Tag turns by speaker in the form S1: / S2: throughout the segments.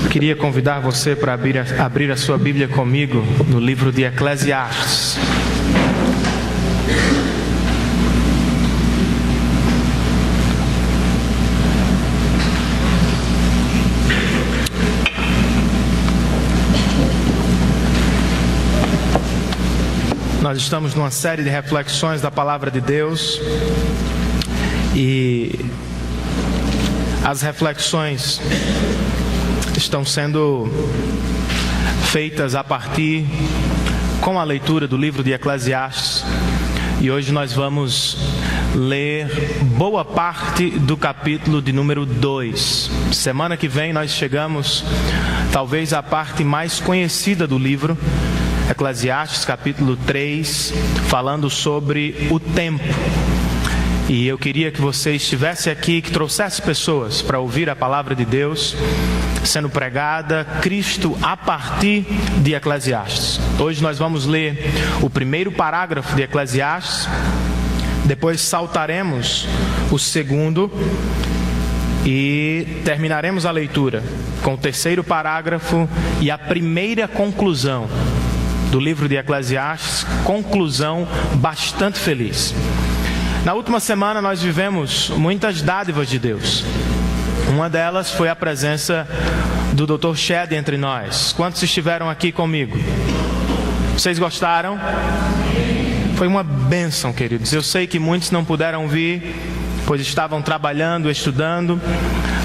S1: Queria convidar você para abrir a sua Bíblia comigo no livro de Eclesiastes. Nós estamos numa série de reflexões da Palavra de Deus e as reflexões estão sendo feitas a partir com a leitura do livro de Eclesiastes, e hoje nós vamos ler boa parte do capítulo de número 2. Semana que vem nós chegamos talvez à parte mais conhecida do livro, Eclesiastes capítulo 3, falando sobre o tempo. E eu queria que você estivesse aqui, que trouxesse pessoas para ouvir a palavra de Deus sendo pregada, Cristo a partir de Eclesiastes. Hoje nós vamos ler o primeiro parágrafo de Eclesiastes, depois saltaremos o segundo e terminaremos a leitura com o terceiro parágrafo e a primeira conclusão do livro de Eclesiastes, conclusão bastante feliz. Na última semana nós vivemos muitas dádivas de Deus. Uma delas foi a presença do Dr. Shed entre nós. Quantos estiveram aqui comigo? Vocês gostaram? Foi uma bênção, queridos. Eu sei que muitos não puderam vir, pois estavam trabalhando, estudando,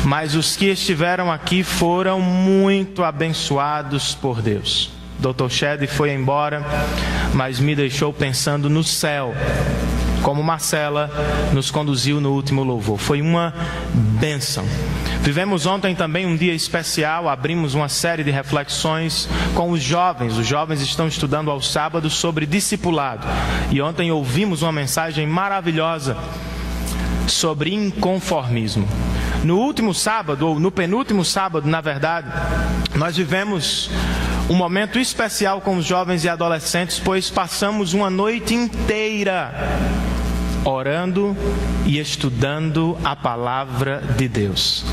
S1: mas os que estiveram aqui foram muito abençoados por Deus. Dr. Shed foi embora, mas me deixou pensando no céu, como Marcela nos conduziu no último louvor. Foi uma bênção. Vivemos ontem também um dia especial, abrimos uma série de reflexões com os jovens. Os jovens estão estudando aos sábados sobre discipulado. E ontem ouvimos uma mensagem maravilhosa sobre inconformismo. No último sábado, ou no penúltimo sábado, na verdade, nós vivemos um momento especial com os jovens e adolescentes, pois passamos uma noite inteira orando e estudando a palavra de Deus.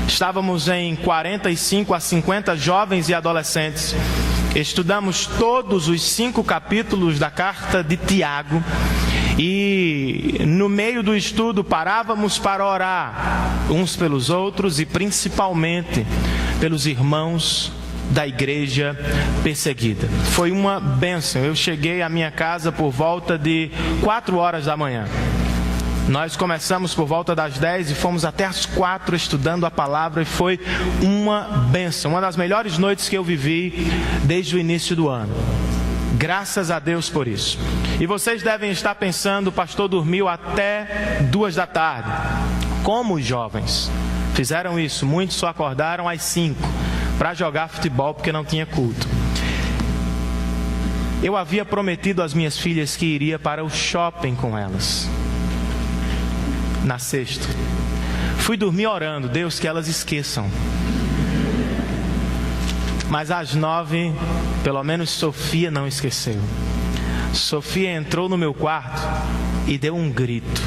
S1: Estávamos em 45 a 50 jovens e adolescentes. Estudamos todos os 5 capítulos da carta de Tiago. E no meio do estudo parávamos para orar uns pelos outros e principalmente pelos irmãos da igreja perseguida. Foi uma bênção. Eu cheguei à minha casa por volta de 4 horas da manhã. Nós começamos por volta das 10 e fomos até as 4 estudando a palavra, e foi uma bênção. Uma das melhores noites que eu vivi desde o início do ano. Graças a Deus por isso. E vocês devem estar pensando, o pastor dormiu até 2 da tarde. Como os jovens fizeram isso? Muitos só acordaram às 5 para jogar futebol porque não tinha culto. Eu havia prometido às minhas filhas que iria para o shopping com elas na sexta. Fui dormir orando, Deus, que elas esqueçam. Mas às 9, pelo menos Sofia não esqueceu. Sofia entrou no meu quarto e deu um grito: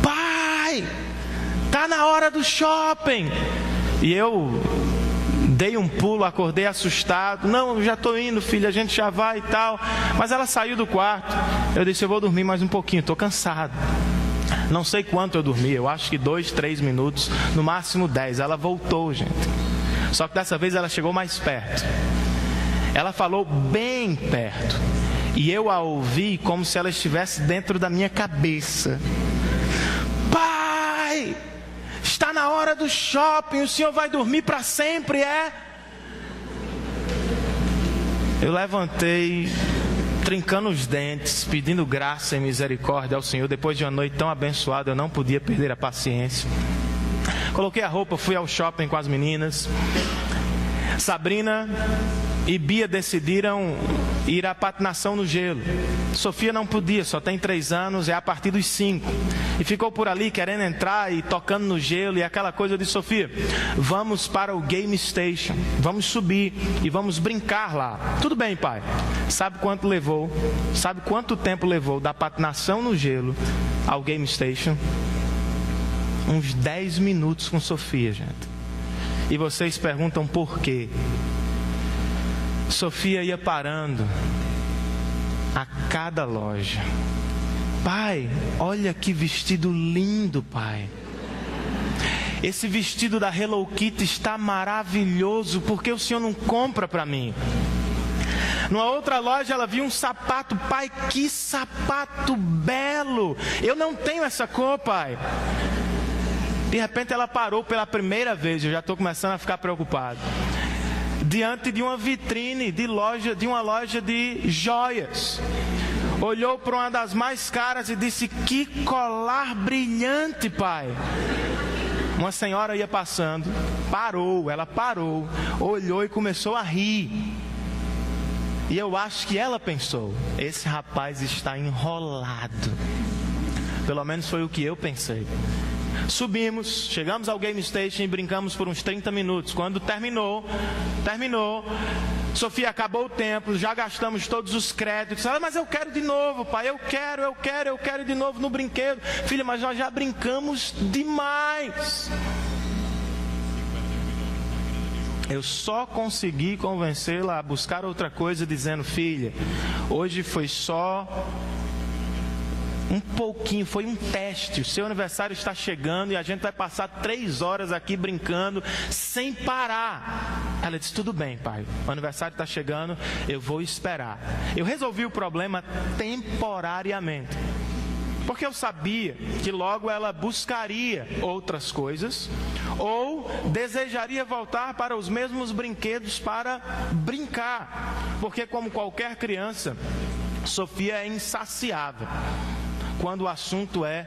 S1: pai, tá na hora do shopping. E eu dei um pulo, acordei assustado. Não, já estou indo, filha, a gente já vai e tal. Mas ela saiu do quarto. Eu disse: eu vou dormir mais um pouquinho, estou cansado. Não sei quanto eu dormi, eu acho que 2, 3 minutos, no máximo 10. Ela voltou, gente. Só que dessa vez ela chegou mais perto. Ela falou bem perto. E eu a ouvi como se ela estivesse dentro da minha cabeça: pai, está na hora do shopping, o senhor vai dormir para sempre, é? Eu levantei, trincando os dentes, pedindo graça e misericórdia ao Senhor. Depois de uma noite tão abençoada, eu não podia perder a paciência. Coloquei a roupa, fui ao shopping com as meninas. Sabrina e Bia decidiram ir à patinação no gelo. Sofia não podia, só tem 3 anos, é a partir dos 5. E ficou por ali querendo entrar e tocando no gelo e aquela coisa. Eu disse: Sofia, vamos para o Game Station, vamos subir e vamos brincar lá. Tudo bem, pai. Sabe quanto levou? Sabe quanto tempo levou da patinação no gelo ao Game Station? Uns 10 minutos com Sofia, gente. E vocês perguntam por quê? Sofia ia parando a cada loja. Pai, olha que vestido lindo, pai. Esse vestido da Hello Kitty está maravilhoso, por que o senhor não compra para mim? Numa outra loja ela viu um sapato. Pai, que sapato belo. Eu não tenho essa cor, pai. De repente ela parou pela primeira vez. Eu já estou começando a ficar preocupado. Diante de uma vitrine de uma loja de joias. Olhou para uma das mais caras e disse: que colar brilhante, pai. Uma senhora ia passando. Ela parou. Olhou e começou a rir. E eu acho que ela pensou: esse rapaz está enrolado. Pelo menos foi o que eu pensei. Subimos, chegamos ao Game Station e brincamos por uns 30 minutos. Quando terminou, Sofia, acabou o tempo, já gastamos todos os créditos. Ela: mas eu quero de novo, pai, eu quero de novo no brinquedo. Filha, mas nós já brincamos demais. Eu só consegui convencê-la a buscar outra coisa, dizendo: filha, hoje foi só um pouquinho, foi um teste. O seu aniversário está chegando e a gente vai passar 3 horas aqui brincando sem parar. Ela disse: tudo bem, pai, o aniversário está chegando, eu vou esperar. Eu resolvi o problema temporariamente, porque eu sabia que logo ela buscaria outras coisas ou desejaria voltar para os mesmos brinquedos para brincar. Porque, como qualquer criança, Sofia é insaciável quando o assunto é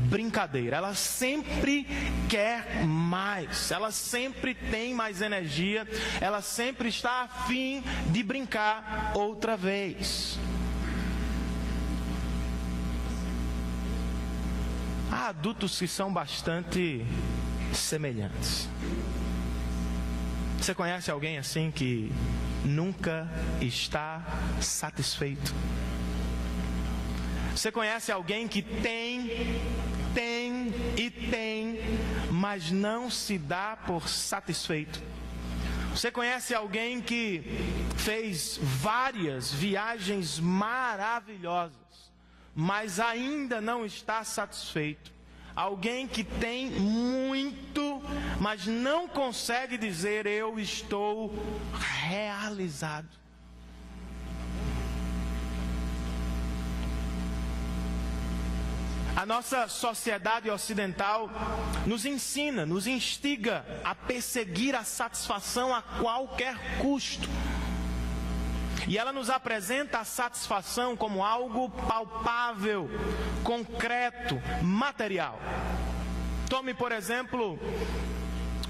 S1: brincadeira. Ela sempre quer mais, ela sempre tem mais energia, ela sempre está a fim de brincar outra vez. Há adultos que são bastante semelhantes. Você conhece alguém assim que nunca está satisfeito? Você conhece alguém que tem, mas não se dá por satisfeito? Você conhece alguém que fez várias viagens maravilhosas, mas ainda não está satisfeito? Alguém que tem muito, mas não consegue dizer: eu estou realizado. A nossa sociedade ocidental nos ensina, nos instiga a perseguir a satisfação a qualquer custo. E ela nos apresenta a satisfação como algo palpável, concreto, material. Tome, por exemplo,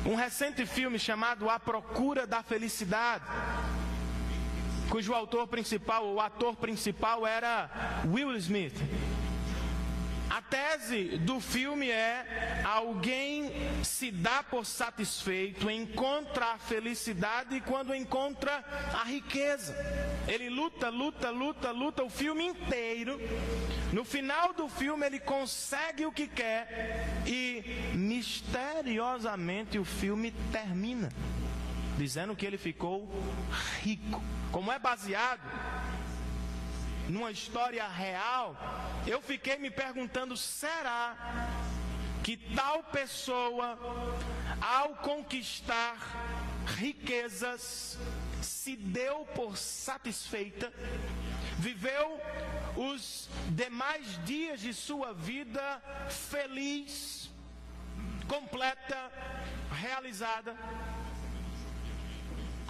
S1: um recente filme chamado A Procura da Felicidade, cujo autor principal, ou ator principal, era Will Smith. A tese do filme é: alguém se dá por satisfeito, encontra a felicidade quando encontra a riqueza. Ele luta o filme inteiro. No final do filme ele consegue o que quer e misteriosamente o filme termina dizendo que ele ficou rico. Como é baseado numa história real, eu fiquei me perguntando: será que tal pessoa, ao conquistar riquezas, se deu por satisfeita, viveu os demais dias de sua vida feliz, completa, realizada?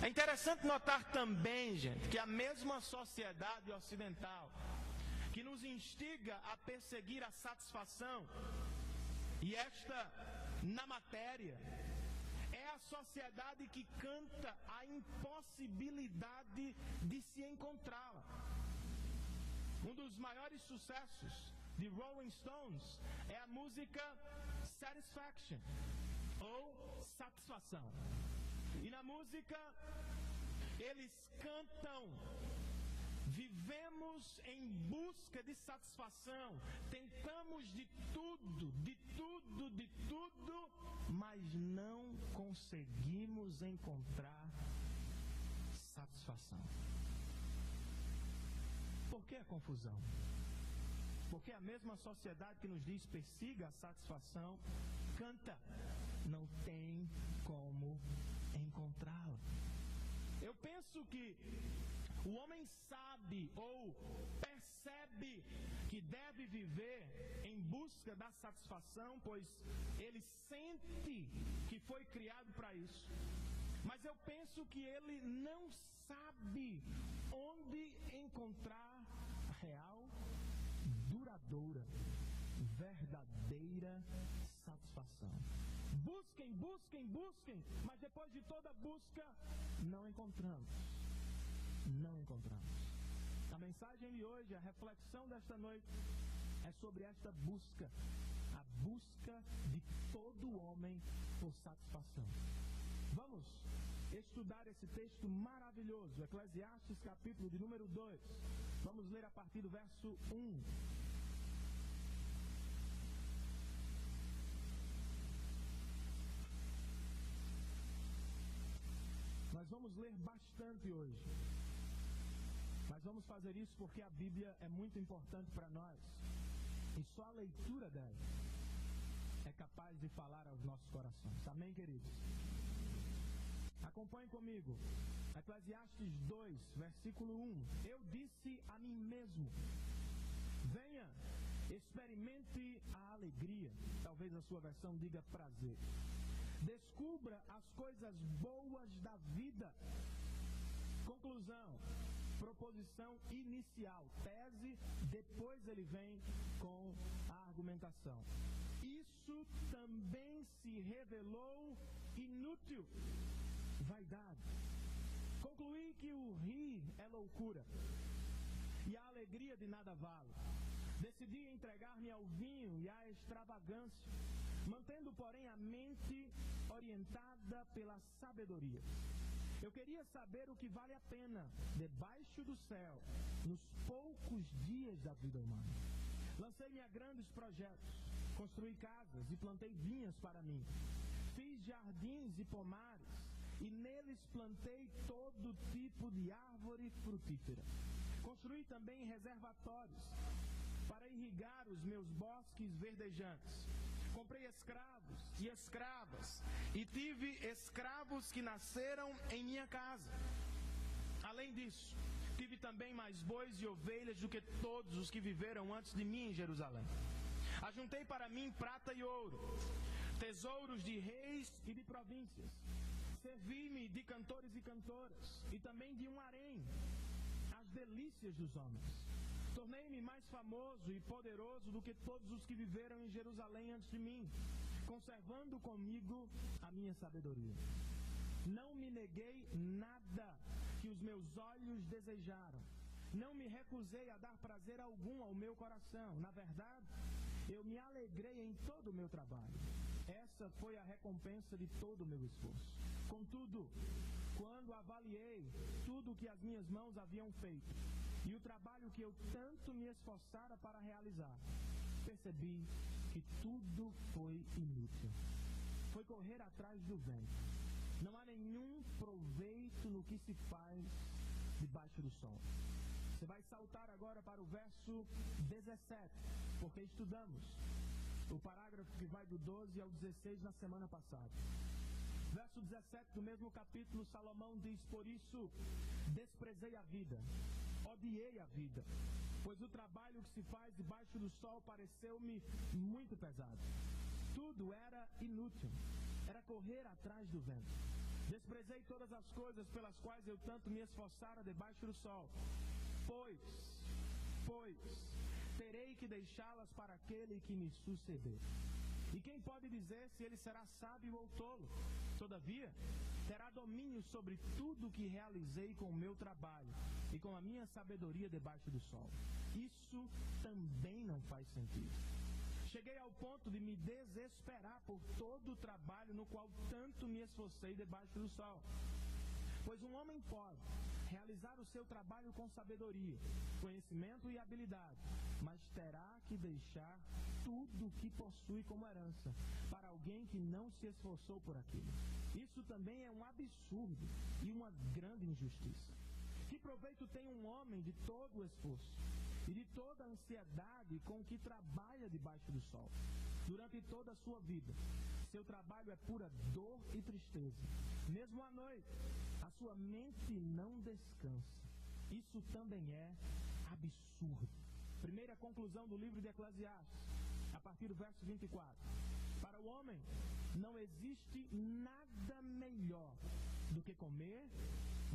S1: É interessante notar também, gente, que a mesma sociedade ocidental que nos instiga a perseguir a satisfação, e esta na matéria, é a sociedade que canta a impossibilidade de se encontrá-la. Um dos maiores sucessos de Rolling Stones é a música Satisfaction, ou Satisfação. E na música eles cantam Vivemos em busca de satisfação, tentamos de tudo, mas não conseguimos encontrar satisfação. Por que a confusão? Porque a mesma sociedade que nos diz persiga a satisfação, canta, não tem como encontrá-la. Eu penso que o homem sabe ou percebe que deve viver em busca da satisfação, pois ele sente que foi criado para isso. Mas eu penso que ele não sabe onde encontrar real, duradoura, verdadeira satisfação. Busquem, mas depois de toda busca, não encontramos. A mensagem de hoje, a reflexão desta noite, é sobre esta busca, a busca de todo homem por satisfação. Vamos estudar esse texto maravilhoso, Eclesiastes capítulo de número 2. Vamos ler a partir do verso 1. Nós vamos ler bastante hoje. Mas vamos fazer isso porque a Bíblia é muito importante para nós. E só a leitura dela é capaz de falar aos nossos corações. Amém, queridos? Acompanhe comigo. Eclesiastes 2, versículo 1. Eu disse a mim mesmo: venha, experimente a alegria. Talvez a sua versão diga prazer. Descubra as coisas boas da vida. Conclusão, proposição inicial, tese, depois ele vem com a argumentação. Isso também se revelou inútil. Vaidade. Concluí que o rir é loucura e a alegria de nada vale. Decidi entregar-me ao vinho e à extravagância, mantendo, porém, a mente orientada pela sabedoria. Eu queria saber o que vale a pena, debaixo do céu, nos poucos dias da vida humana. Lancei-me a grandes projetos, construí casas e plantei vinhas para mim. Fiz jardins e pomares, e neles plantei todo tipo de árvore frutífera. Construí também reservatórios para irrigar os meus bosques verdejantes. Comprei escravos e escravas, e tive escravos que nasceram em minha casa. Além disso, tive também mais bois e ovelhas do que todos os que viveram antes de mim em Jerusalém. Ajuntei para mim prata e ouro, tesouros de reis e de províncias. Servi-me de cantores e cantoras, e também de um harém, as delícias dos homens. Tornei-me mais famoso e poderoso do que todos os que viveram em Jerusalém antes de mim, conservando comigo a minha sabedoria. Não me neguei nada que os meus olhos desejaram. Não me recusei a dar prazer algum ao meu coração. Na verdade, eu me alegrei em todo o meu trabalho. Essa foi a recompensa de todo o meu esforço. Contudo, quando avaliei tudo o que as minhas mãos haviam feito e o trabalho que eu tanto me esforçara para realizar, percebi que tudo foi inútil. Foi correr atrás do vento. Não há nenhum proveito no que se faz debaixo do sol. Você vai saltar agora para o verso 17, porque estudamos o parágrafo que vai do 12 ao 16 na semana passada. Verso 17 do mesmo capítulo, Salomão diz: por isso desprezei a vida, odiei a vida, pois o trabalho que se faz debaixo do sol pareceu-me muito pesado. Tudo era inútil, era correr atrás do vento. Desprezei todas as coisas pelas quais eu tanto me esforçara debaixo do sol. Pois, terei que deixá-las para aquele que me suceder. E quem pode dizer se ele será sábio ou tolo? Todavia, terá domínio sobre tudo o que realizei com o meu trabalho e com a minha sabedoria debaixo do sol. Isso também não faz sentido. Cheguei ao ponto de me desesperar por todo o trabalho no qual tanto me esforcei debaixo do sol.
S2: Pois um homem pode realizar o seu trabalho com sabedoria, conhecimento e habilidade, mas terá que deixar tudo o que possui como herança para alguém que não se esforçou por aquilo. Isso também é um absurdo e uma grande injustiça. Que proveito tem um homem de todo o esforço e de toda a ansiedade com que trabalha debaixo do sol? Durante toda a sua vida, seu trabalho é pura dor e tristeza. Mesmo à noite, a sua mente não descansa. Isso também é absurdo. Primeira conclusão do livro de Eclesiastes, a partir do verso 24. Para o homem, não existe nada melhor do que comer,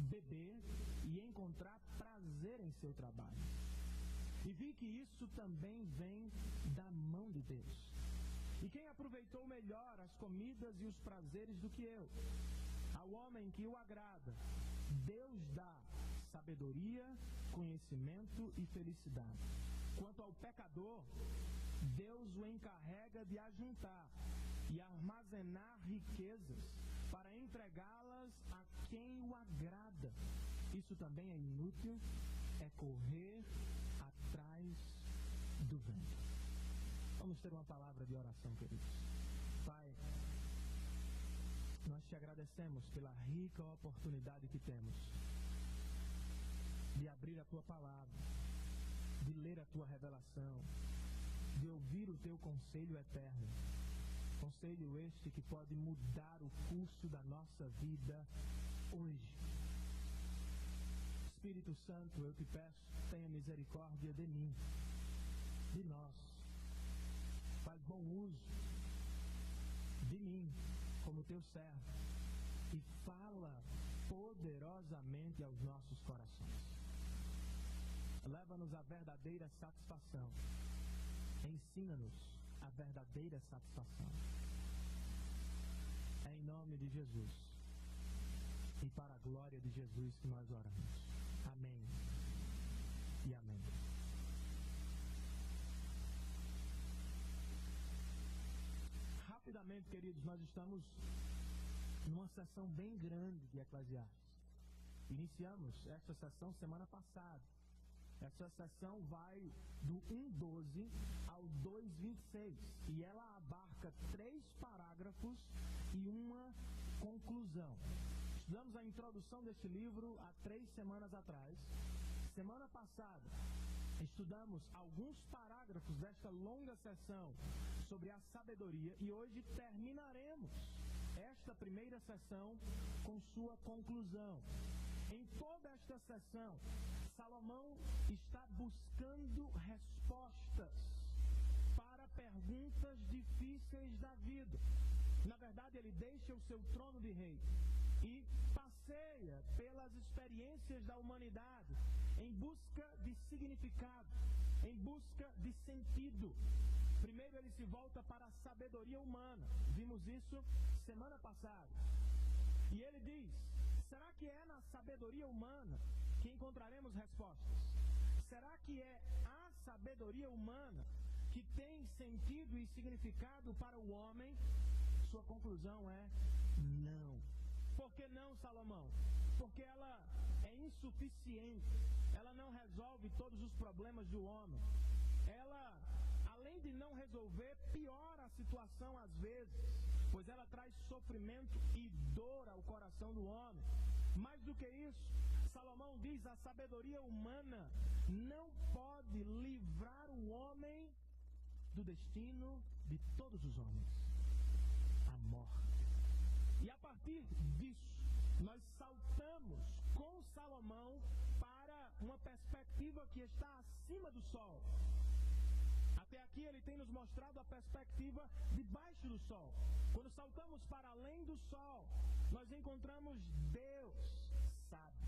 S2: beber e encontrar prazer em seu trabalho. E vi que isso também vem da mão de Deus. E quem aproveitou melhor as comidas e os prazeres do que eu? Ao homem que o agrada, Deus dá sabedoria, conhecimento e felicidade. Quanto ao pecador, Deus o encarrega de ajuntar e armazenar riquezas para entregá-las a quem o agrada. Isso também é inútil, é correr atrás do vento. Vamos ter uma palavra de oração, queridos. Pai, nós te agradecemos pela rica oportunidade que temos de abrir a tua palavra, de ler a tua revelação, de ouvir o teu conselho eterno. Conselho este que pode mudar o curso da nossa vida hoje. Espírito Santo, eu te peço, tenha misericórdia de mim, de nós. Faz bom uso de mim como teu servo e fala poderosamente aos nossos corações. Leva-nos à verdadeira satisfação. Ensina-nos a verdadeira satisfação. É em nome de Jesus e para a glória de Jesus que nós oramos. Amém e amém. Rapidamente, queridos, nós estamos numa sessão bem grande de Eclesiastes. Iniciamos esta sessão semana passada. Essa sessão vai do 1:12 ao 2:26 e ela abarca 3 parágrafos e uma conclusão. Estudamos a introdução deste livro há 3 semanas atrás. Semana passada, estudamos alguns parágrafos desta longa sessão sobre a sabedoria e hoje terminaremos esta primeira sessão com sua conclusão. Em toda esta sessão, Salomão está buscando respostas para perguntas difíceis da vida. Na verdade, ele deixa o seu trono de rei e passeia pelas experiências da humanidade em busca de significado, em busca de sentido. Primeiro ele se volta para a sabedoria humana. Vimos isso semana passada. E ele diz: será que é na sabedoria humana que encontraremos respostas? Será que é a sabedoria humana que tem sentido e significado para o homem? Sua conclusão é não. Por que não, Salomão? Porque ela é insuficiente. Ela não resolve todos os problemas do homem. Ela, além de não resolver, piora a situação às vezes, pois ela traz sofrimento e dor ao coração do homem. Mais do que isso, Salomão diz: a sabedoria humana não pode livrar o homem do destino de todos os homens, a morte. E a partir disso, nós saltamos com Salomão para uma perspectiva que está acima do sol. Até aqui ele tem nos mostrado a perspectiva debaixo do sol. Quando saltamos para além do sol, nós encontramos Deus sábio,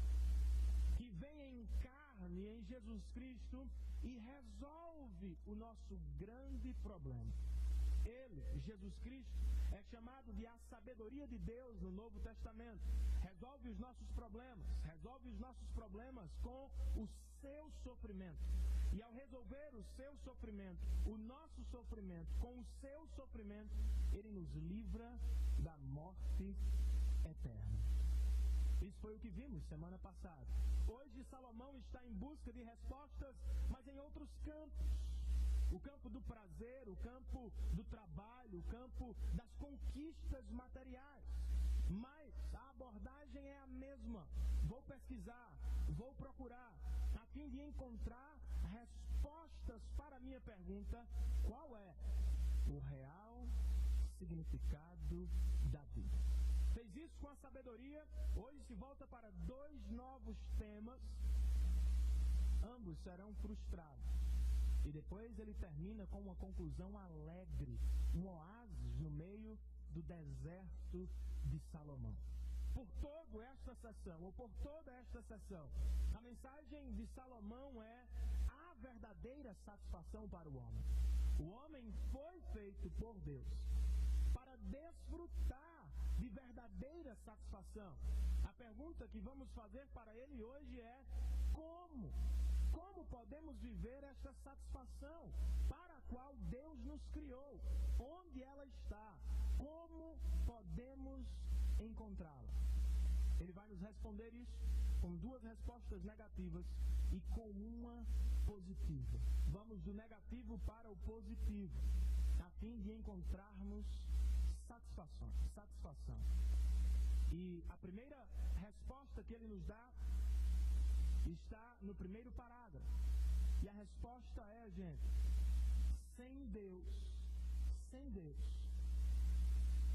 S2: que vem em carne em Jesus Cristo e resolve o nosso grande problema. Ele, Jesus Cristo, é chamado de a sabedoria de Deus no Novo Testamento. Resolve os nossos problemas com o seu sofrimento. E ao resolver o seu sofrimento, o nosso sofrimento, com o seu sofrimento, ele nos livra da morte eterna. Isso foi o que vimos semana passada. Hoje Salomão está em busca de respostas, mas em outros campos. O campo do prazer, o campo do trabalho, o campo das conquistas materiais. Mas a abordagem é a mesma. Vou pesquisar, vou procurar, a fim de encontrar respostas para a minha pergunta: qual é o real significado da vida? Fez isso com a sabedoria. Hoje se volta para 2 novos temas. Ambos serão frustrados. E depois ele termina com uma conclusão alegre, um oásis no meio do deserto de Salomão. Por toda esta sessão, a mensagem de Salomão é a verdadeira satisfação para o homem. O homem foi feito por Deus para desfrutar de verdadeira satisfação. A pergunta que vamos fazer para ele hoje é: como podemos viver esta satisfação para a qual Deus nos criou? Onde ela está? Como podemos encontrá-la? Ele vai nos responder isso com 2 respostas negativas e com uma positiva. Vamos do negativo para o positivo, a fim de encontrarmos satisfação. E a primeira resposta que ele nos dá está no primeiro parágrafo. E a resposta é, gente: sem Deus,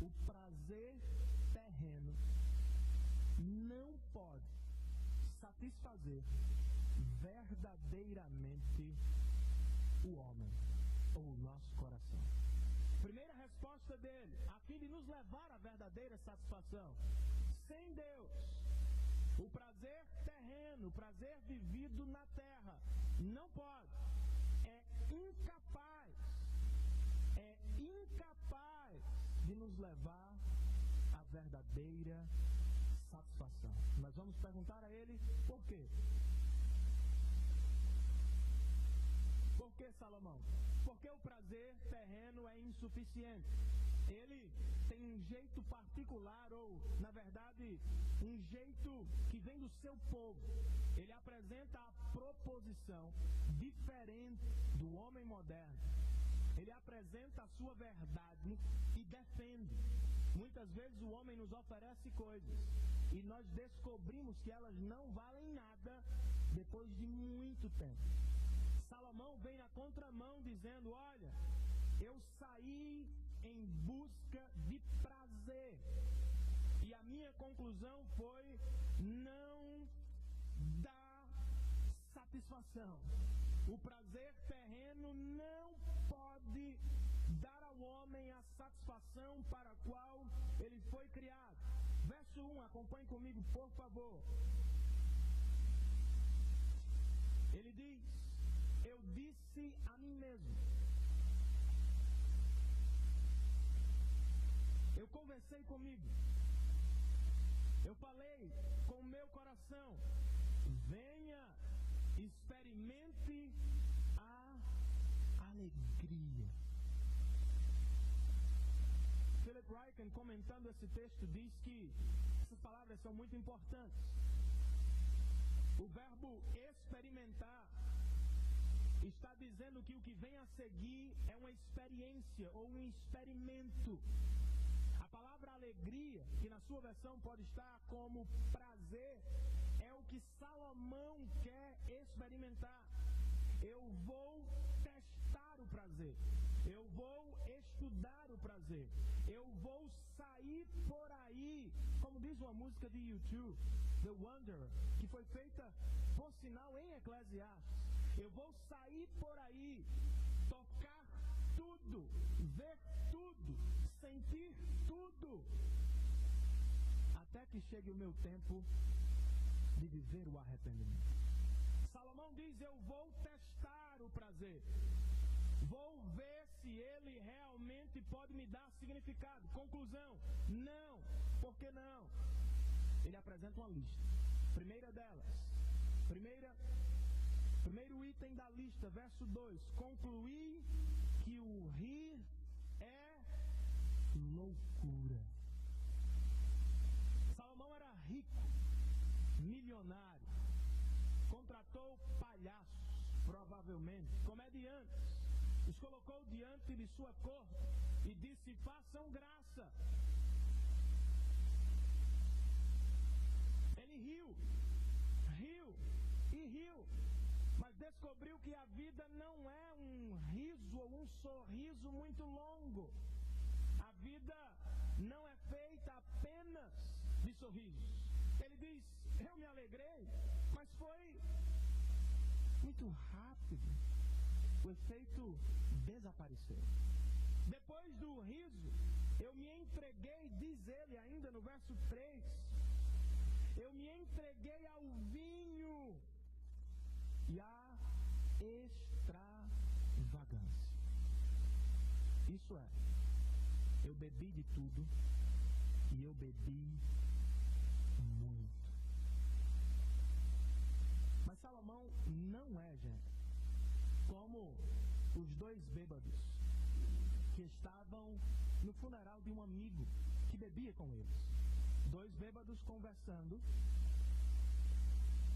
S2: o prazer terreno não pode satisfazer verdadeiramente o homem ou o nosso coração. Primeira resposta dele, a fim de nos levar à verdadeira satisfação: sem Deus, o prazer terreno, o prazer vivido na terra, não pode, é incapaz de nos levar à verdadeira satisfação. Nós vamos perguntar a ele por quê. Por que, Salomão? Porque o prazer terreno é insuficiente. Ele tem um jeito particular, ou, na verdade, um jeito que vem do seu povo. Ele apresenta a proposição diferente do homem moderno. Ele apresenta a sua verdade e defende. Muitas vezes o homem nos oferece coisas e nós descobrimos que elas não valem nada depois de muito tempo. Salomão vem na contramão dizendo: olha, eu saí em busca de prazer e a minha conclusão foi: não dá satisfação. O prazer terreno não pode dar ao homem a satisfação para a qual ele foi criado. Verso 1, acompanhe comigo, por favor. Ele diz: eu disse a mim mesmo. Eu conversei comigo. Eu falei com o meu coração: venha, experimente a alegria. Philip Ryken, comentando esse texto, diz que essas palavras são muito importantes. O verbo experimentar está dizendo que o que vem a seguir é uma experiência ou um experimento. A palavra alegria, que na sua versão pode estar como prazer, é o que Salomão quer experimentar. Eu vou testar o prazer. Eu vou estudar o prazer. Eu vou sair por aí, como diz uma música de YouTube, The Wanderer, que foi feita, por sinal, em Eclesiastes. Eu vou sair por aí, tocar tudo, ver tudo, sentir tudo, até que chegue o meu tempo de viver o arrependimento. Salomão diz: eu vou testar o prazer. Vou ver se ele realmente pode me dar significado. Conclusão: não. Por que não? Ele apresenta uma lista. Primeira delas. Primeiro item da lista, verso 2. Concluí que o rir é loucura. Salomão era rico. milionário. Contratou palhaços, provavelmente, comediantes. Os colocou diante de sua corte e disse: façam graça. Ele riu e riu, mas descobriu que a vida não é um riso ou um sorriso muito longo. A vida não é feita apenas de sorrisos. Ele diz: eu me alegrei, mas foi muito rápido. O efeito desapareceu. Depois do riso, eu me entreguei, diz ele ainda no verso 3, eu me entreguei ao vinho e à extravagância. Isso é, eu bebi de tudo e eu bebi muito. Mas Salomão não é, gente, como os dois bêbados que estavam no funeral de um amigo que bebia com eles. Dois bêbados conversando.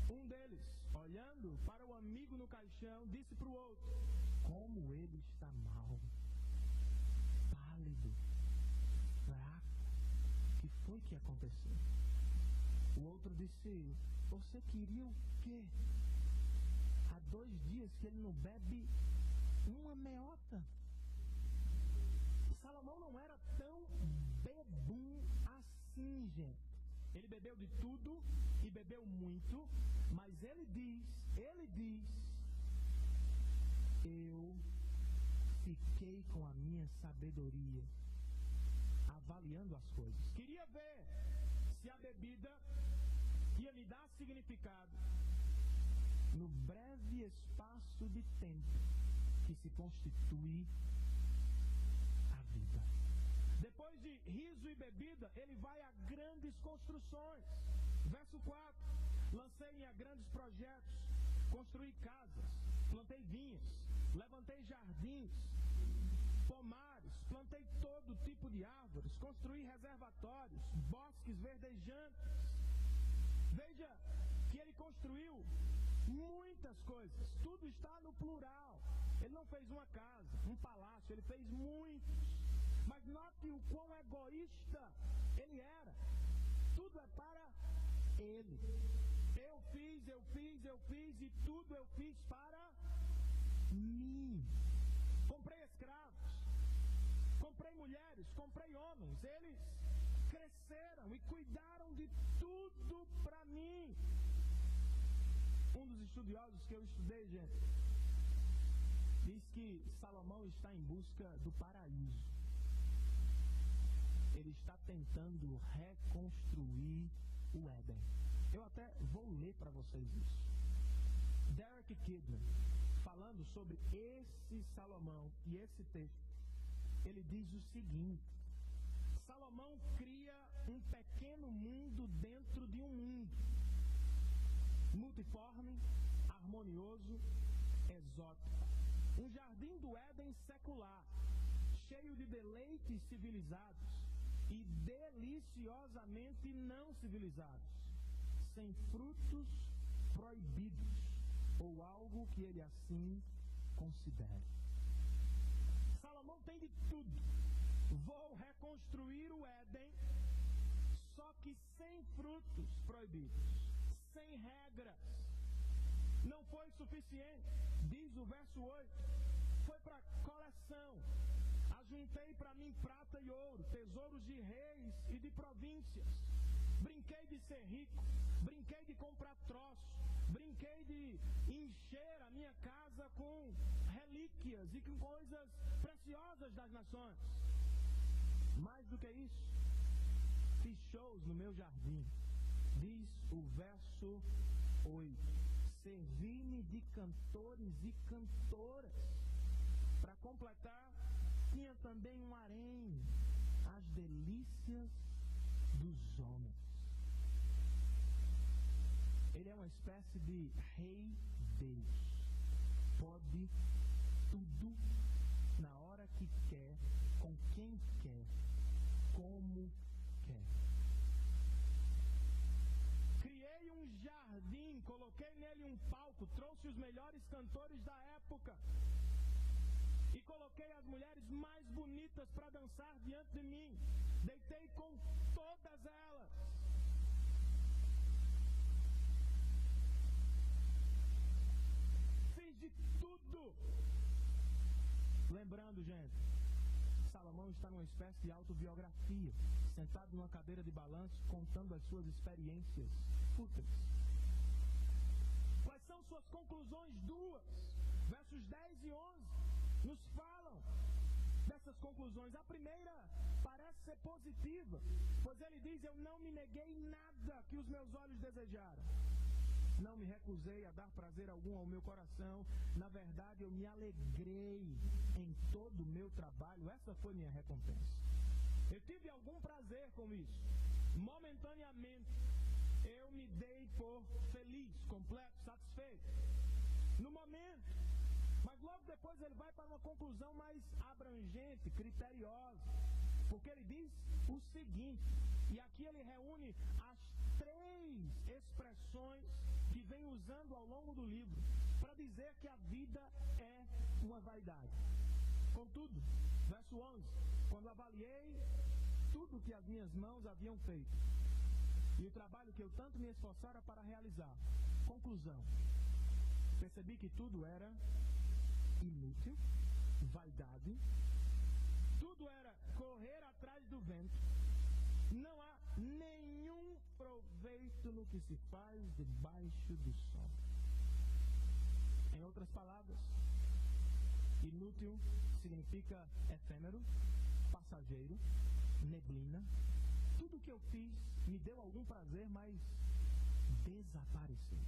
S2: Um deles, olhando para o amigo no caixão, disse para o outro: como ele está mal, pálido, fraco. O que foi que aconteceu? O outro disse: você queria o quê? Há 2 dias que ele não bebe uma meota. Salomão não era tão bebum assim, gente. Ele bebeu de tudo e bebeu muito, mas ele diz, eu fiquei com a minha sabedoria avaliando as coisas. Queria ver se a bebida ia me dar significado no breve espaço de tempo que se constitui a vida. Depois de riso e bebida, ele vai a grandes construções. Verso 4: lancei-me a grandes projetos, construí casas, plantei vinhas, levantei jardins, pomares, plantei todo tipo de árvores, construí reservatórios, bosques verdejantes. Veja que ele construiu muitas coisas, tudo está no plural. Ele não fez uma casa, um palácio, ele fez muitos. Mas note o quão egoísta ele era. Tudo é para ele. Eu fiz e tudo eu fiz para mim. Comprei escravos, comprei mulheres, comprei homens. Eles cresceram e cuidaram de tudo para mim. Um dos estudiosos que eu estudei, gente, diz que Salomão está em busca do paraíso. Ele está tentando reconstruir o Éden. Eu até vou ler para vocês isso. Derek Kidner, falando sobre esse Salomão e esse texto, ele diz o seguinte: Salomão cria um pequeno mundo dentro de um mundo, multiforme, harmonioso, exótico. Um jardim do Éden secular, cheio de deleites civilizados e deliciosamente não civilizados, sem frutos proibidos, ou algo que ele assim considere. Salomão tem de tudo. Vou reconstruir o Éden, só que sem frutos proibidos, sem regras. Não foi suficiente, diz o verso 8, foi para coleção. Ajuntei para mim prata e ouro, tesouros de reis e de províncias. Brinquei de ser rico, brinquei de comprar troços, brinquei de encher a minha casa com relíquias e com coisas preciosas das nações. Mais do que isso, fiz shows no meu jardim, diz o verso 8. Servi-me de cantores e cantoras. Para completar, tinha também um harém, as delícias dos homens. Ele é uma espécie de rei Deus. Pode tudo, na hora que quer, com quem quer, como quer. Criei um jardim coloquei nele um palco, trouxe os melhores cantores da época e coloquei as mulheres mais bonitas para dançar diante de mim. Deitei com todas elas. Fiz de tudo. Lembrando, gente, Salomão está numa espécie de autobiografia, sentado numa cadeira de balanço, contando as suas experiências fúteis. Quais são suas conclusões? Duas. Versos 10 e 11 nos falam dessas conclusões. A primeira parece ser positiva, pois ele diz: eu não me neguei nada que os meus olhos desejaram. Não me recusei a dar prazer algum ao meu coração. Na verdade, eu me alegrei em todo o meu trabalho. Essa foi minha recompensa. Eu tive algum prazer com isso. Momentaneamente, eu me dei por feliz, completo, satisfeito. No momento. Mas logo depois ele vai para uma conclusão mais abrangente, criteriosa. Porque ele diz o seguinte, e aqui ele reúne as 3 expressões que vem usando ao longo do livro, para dizer que a vida é uma vaidade. Contudo, verso 11, quando avaliei tudo que as minhas mãos haviam feito, e o trabalho que eu tanto me esforçara para realizar, conclusão, percebi que tudo era inútil, vaidade, tudo era correr atrás do vento. Não há nenhum proveito no que se faz debaixo do sol. Em outras palavras, inútil significa efêmero, passageiro, neblina. Tudo que eu fiz me deu algum prazer, mas desapareceu.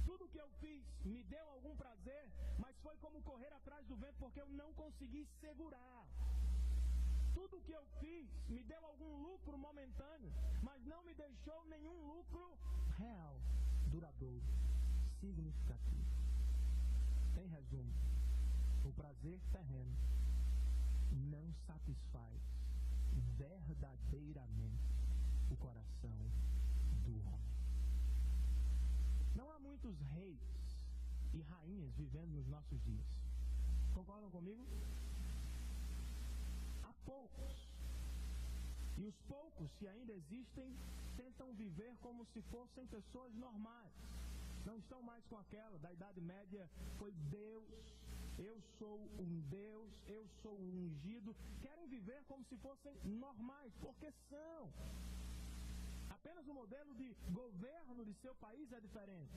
S2: Tudo que eu fiz me deu algum prazer, mas foi como correr atrás do vento, porque eu não consegui segurar. Tudo que eu fiz me deu algum lucro momentâneo, mas não me deixou nenhum lucro real, duradouro, significativo. Em resumo, o prazer terreno não satisfaz verdadeiramente o coração do homem. Não há muitos reis e rainhas vivendo nos nossos dias. Concordam comigo? Há poucos. E os poucos que ainda existem tentam viver como se fossem pessoas normais. Não estão mais com aquela da Idade Média, foi Deus, eu sou um Deus, eu sou um ungido. Querem viver como se fossem normais, porque são. Apenas o modelo de governo de seu país é diferente.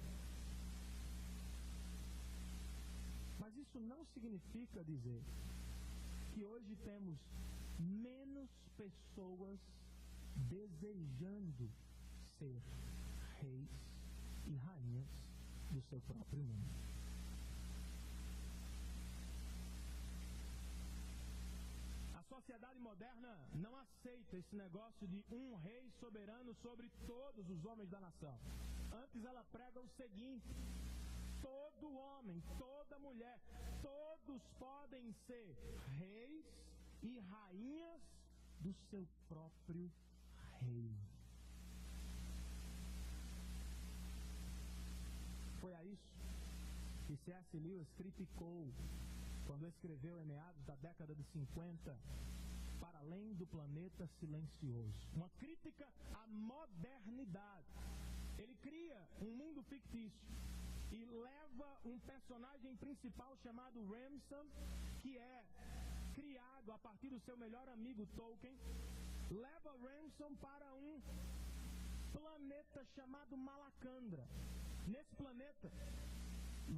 S2: Mas isso não significa dizer que hoje temos menos pessoas desejando ser reis e rainhas do seu próprio mundo. A sociedade moderna não aceita esse negócio de um rei soberano sobre todos os homens da nação. Antes ela prega o seguinte: todo homem, toda mulher, todos podem ser reis e rainhas do seu próprio reino. Foi a isso que C.S. Lewis criticou quando escreveu em meados da década de 50, Para Além do Planeta Silencioso. Uma crítica à modernidade. Ele cria um mundo fictício e leva um personagem principal chamado Ramson, que é criado a partir do seu melhor amigo Tolkien, leva Ramson para um planeta chamado Malacandra. Nesse planeta,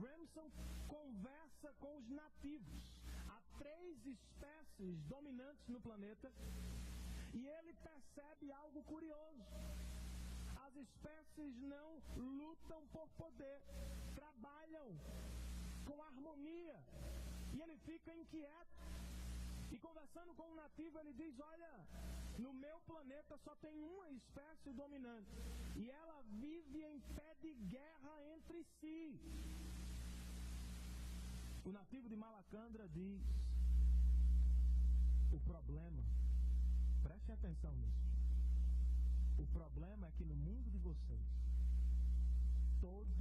S2: Ramson conversa com os nativos. Há 3 espécies dominantes no planeta e ele percebe algo curioso. As espécies não lutam por poder, trabalham com harmonia. E ele fica inquieto. E conversando com um nativo, ele diz: olha, no meu planeta só tem uma espécie dominante. E ela vive em pé de guerra entre si. O nativo de Malacandra diz: o problema, prestem atenção nisso, o problema é que no mundo de vocês, todos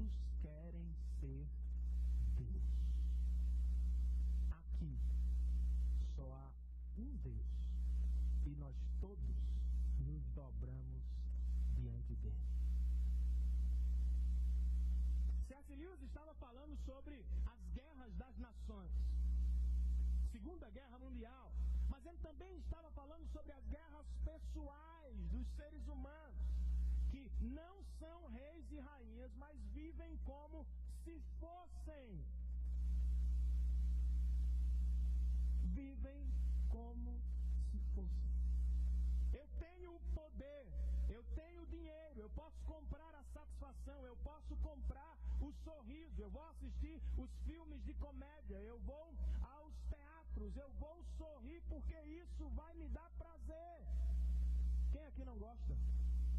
S2: viver. C.S. Lewis estava falando sobre as guerras das nações, Segunda Guerra Mundial, mas ele também estava falando sobre as guerras pessoais dos seres humanos, que não são reis e rainhas, mas vivem como se fossem. Vivem como se fossem. Eu tenho o poder, eu tenho o dinheiro, eu posso comprar a satisfação, eu posso comprar o sorriso, eu vou assistir os filmes de comédia, eu vou aos teatros, eu vou sorrir porque isso vai me dar prazer. Quem aqui não gosta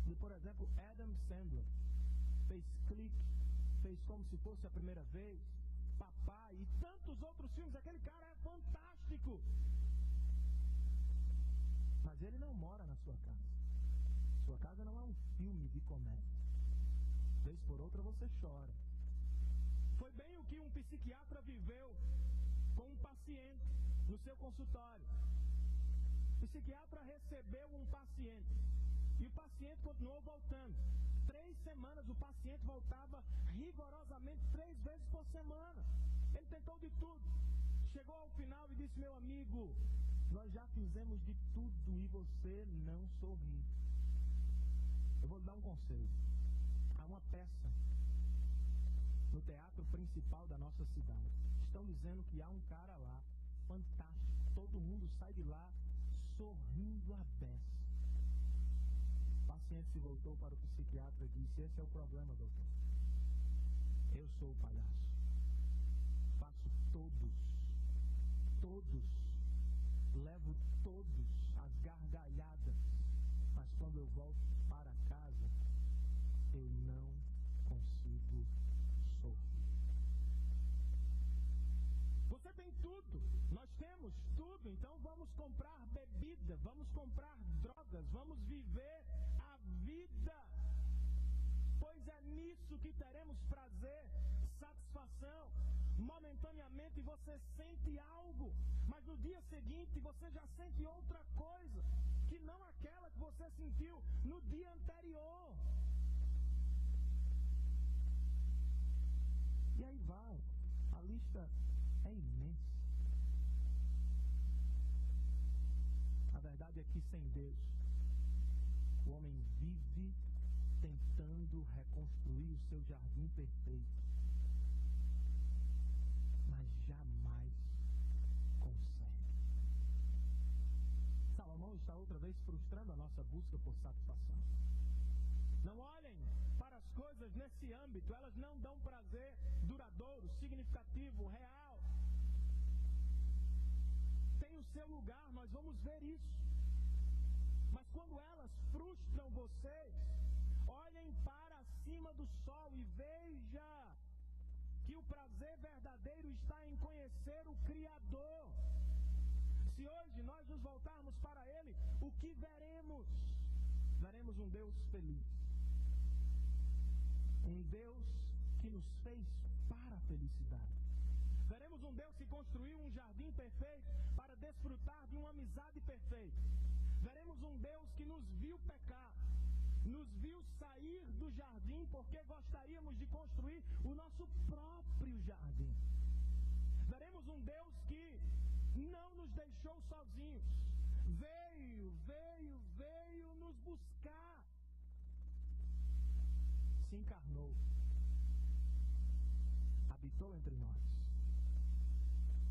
S2: de, por exemplo, Adam Sandler? Fez Clique, fez Como Se Fosse a Primeira Vez, Papai e tantos outros filmes. Aquele cara é fantástico. Mas ele não mora na sua casa. Sua casa não é um filme de comédia. Vez por outra você chora. Foi bem o que um psiquiatra viveu com um paciente no seu consultório. O psiquiatra recebeu um paciente e o paciente continuou voltando. 3 semanas o paciente voltava rigorosamente 3 vezes por semana. Ele tentou de tudo. Chegou ao final e disse: meu amigo, nós já fizemos de tudo e você não sorri. Eu vou lhe dar um conselho. Há uma peça no teatro principal da nossa cidade. Estão dizendo que há um cara lá, fantástico. Todo mundo sai de lá sorrindo à beça. O paciente se voltou para o psiquiatra e disse: esse é o problema, doutor. Eu sou o palhaço. Faço todos, levo todos as gargalhadas, mas quando eu volto para casa, eu não consigo sorrir. Você tem tudo, nós temos tudo, então vamos comprar bebida, vamos comprar drogas, vamos viver a vida, pois é nisso que teremos prazer, satisfação. Momentaneamente você sente algo, mas no dia seguinte você já sente outra coisa, que não aquela que você sentiu no dia anterior. E aí vai, a lista é imensa. A verdade é que sem Deus, o homem vive tentando reconstruir o seu jardim perfeito, mas jamais consegue. Salomão está outra vez frustrando a nossa busca por satisfação. Não olhem para as coisas nesse âmbito, elas não dão prazer duradouro, significativo, real. Tem o seu lugar, nós vamos ver isso. Mas quando elas frustram vocês, olhem para cima do sol e veja que o prazer verdadeiro está em conhecer o Criador. Se hoje nós nos voltarmos para Ele, o que veremos? Veremos um Deus feliz. Um Deus que nos fez para a felicidade. Veremos um Deus que construiu um jardim perfeito para desfrutar de uma amizade perfeita. Veremos um Deus que nos viu pecar, nos viu sair do jardim porque gostaríamos de construir o nosso próprio jardim. Veremos um Deus que não nos deixou sozinhos. Veio nos buscar. Se encarnou. Habitou entre nós.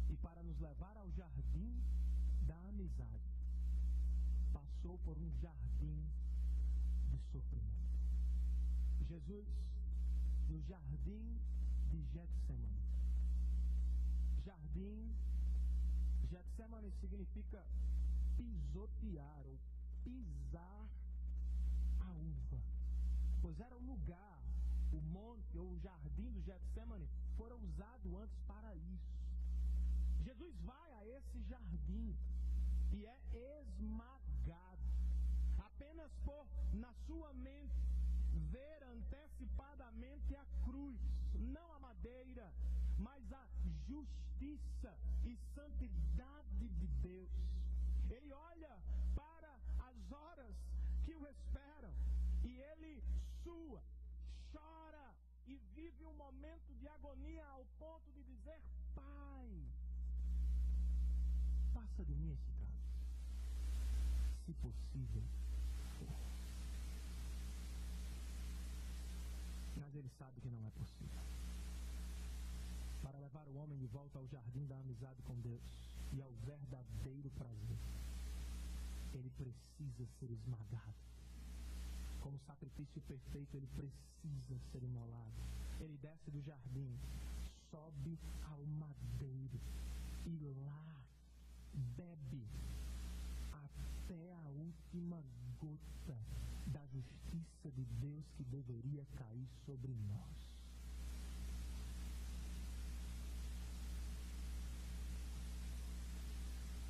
S2: E para nos levar ao jardim da amizade, passou por um jardim de sofrimento. Jesus, no jardim de Getsemane. Getsemane significa pisotear ou pisar a uva. Pois era o lugar, o monte ou o jardim do Getsemane fora usado antes para isso. Jesus vai a esse jardim e é esmagado. Apenas por, na sua mente, ver antecipadamente a cruz, não a madeira, mas a justiça e santidade de Deus. Ele olha para as horas que o esperam e ele sua, chora e vive um momento de agonia ao ponto de dizer: Pai, passa de mim esse cálice, se possível for. Mas ele sabe que não é possível. Para levar o homem de volta ao jardim da amizade com Deus e ao verdadeiro prazer, ele precisa ser esmagado. Como sacrifício perfeito, ele precisa ser imolado. Ele desce do jardim, sobe ao madeiro e lá bebe até a última gota da justiça de Deus que deveria cair sobre nós.